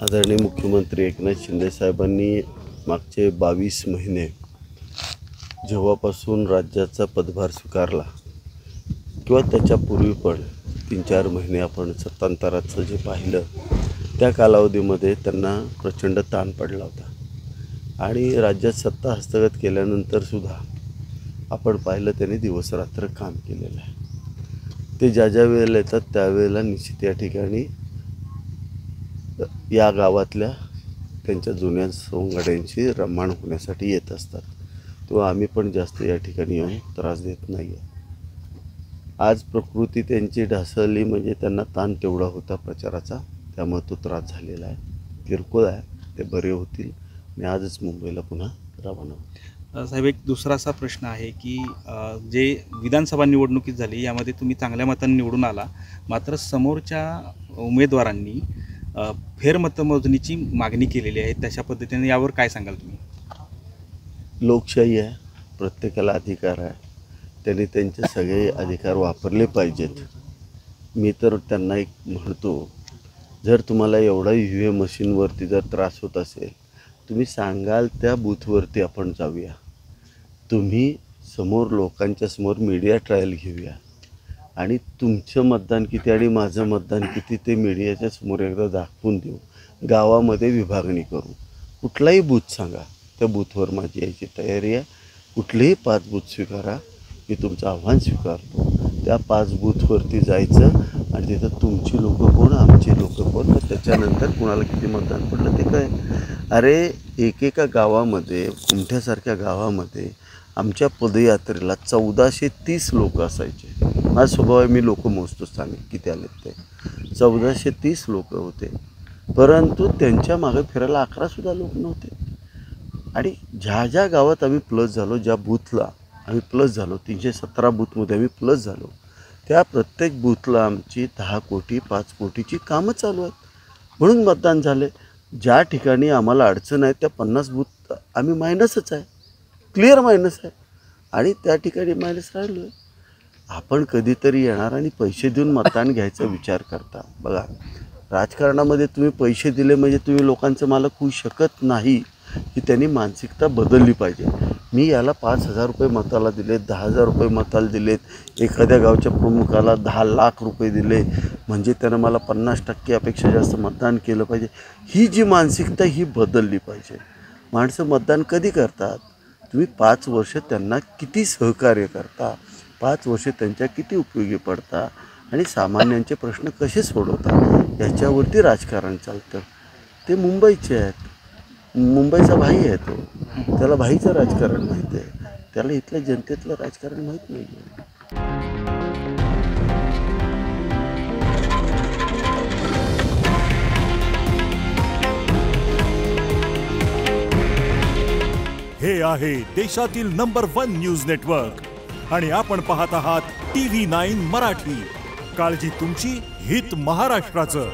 आदरणीय मुख्यमंत्री एकनाथ शिंदे साहेबांनी मागचे 22 महिने जेव्हापासून राज्याचा पदभार स्वीकारला किंवा त्याच्यापूर्वी पण 3-4 महिने आपण सत्तांतराचं जे पाहिलं त्या कालावधीमध्ये त्यांना प्रचंड ताण पडला होता आणि राज्यात सत्ता हस्तगत केल्यानंतरसुद्धा आपण पाहिलं त्यांनी दिवसरात्र काम केलेलं आहे. ते ज्या ज्या वेळेला येतात त्यावेळेला निश्चित या ठिकाणी या गावातल्या त्यांच्या जुन्या सवंगड्यांची रममाण होण्यासाठी येत असतात. तेव्हा आम्ही पण जास्त या ठिकाणी येऊन त्रास देत नाही आहे. आज प्रकृती त्यांची ढासळली म्हणजे त्यांना ताण तेवढा होता प्रचाराचा, त्यामुळे तो त्रास झालेला आहे. किरकोळ आहे, ते बरे होतील आणि आजच मुंबईला पुन्हा रवाना होतील. साहेब, एक दुसरा असा प्रश्न आहे की जे विधानसभा निवडणुकीत झाली यामध्ये तुम्ही चांगल्या मतांनी निवडून आला, मात्र समोरच्या उमेदवारांनी फेरमतमोजणीची मागणी केलेली आहे. तशा पद्धतीने यावर काय सांगाल तुम्ही? लोकशाही आहे, प्रत्येकाला अधिकार आहे, त्यांनी त्यांचे सगळे अधिकार वापरले पाहिजेत. मी तर त्यांना एक म्हणतो, जर तुम्हाला एवढा EVM मशीनवरती जर त्रास होत असेल, तुम्ही सांगाल त्या बूथवरती आपण जाऊया, तुम्ही समोर लोकांच्या समोर मीडिया ट्रायल घेऊया आणि तुमचं मतदान किती आणि माझं मतदान किती ते मीडियाच्या समोर एकदा दाखवून देऊ. गावामध्ये विभागणी करू, कुठलाही बूथ सांगा, त्या बूथवर माझी यायची तयारी आहे. कुठलेही 5 बूथ स्वीकारा, मी तुमचं आव्हान स्वीकारतो. त्या 5 बूथवरती जायचं आणि तिथं तुमची लोकं कोण, आमची लोकं कोण, तर त्याच्यानंतर कुणाला किती मतदान पडलं ते काय. अरे एकेका गावामध्ये, कुमठ्यासारख्या गावामध्ये आमच्या पदयात्रेला 1430 लोक असायचे. माझा स्वभाव आहे, मी लोक मोजतो स्थानिक किती आलेत ते. 1430 लोक होते, परंतु त्यांच्या मागे फिरायला 11सुद्धा लोक नव्हते. आणि ज्या ज्या गावात आम्ही प्लस झालो, ज्या बूथला आम्ही प्लस झालो, 317 बूथमध्ये आम्ही प्लस झालो, त्या प्रत्येक बूथला आमची 10 कोटी 5 कोटीची कामं चालू आहेत, म्हणून मतदान झाले. ज्या ठिकाणी आम्हाला अडचण आहे त्या 50 बूथ आम्ही मायनसच आहे, क्लिअर मायनस आहे, आणि त्या ठिकाणी मायनस राहिलो आहे. आपण कधीतरी येणार आणि पैसे देऊन मतदान घ्यायचा विचार करता. बघा, राजकारणामध्ये तुम्ही पैसे दिले म्हणजे तुम्ही लोकांचं मालक होऊ शकत नाही. की त्यांनी मानसिकता बदलली पाहिजे. मी याला 5,000 रुपये मताला दिलेत, 10,000 रुपये मताला दिलेत, एखाद्या गावच्या प्रमुखाला 10 लाख रुपये दिले म्हणजे त्यानं मला 50% अपेक्षा जास्त मतदान केलं पाहिजे. ही जी मानसिकता ही बदलली पाहिजे. माणसं मतदान कधी करतात? तुम्ही 5 वर्ष त्यांना किती सहकार्य करता, 5 वर्ष त्यांच्या किती उपयोगी पडता आणि सामान्यांचे प्रश्न कसे सोडवता, याच्यावरती राजकारण चालतं. ते मुंबईचे आहेत, मुंबईचा भाई आहे तो, त्याला भाईचं राजकारण माहीत आहे, त्याला इथल्या जनतेतलं राजकारण माहीत नाही आहे. हे आहे देशातील नंबर 1 न्यूज नेटवर्क आणि आपण पाहत आहात TV9 मराठी. काळजी तुमची, हित महाराष्ट्राचं.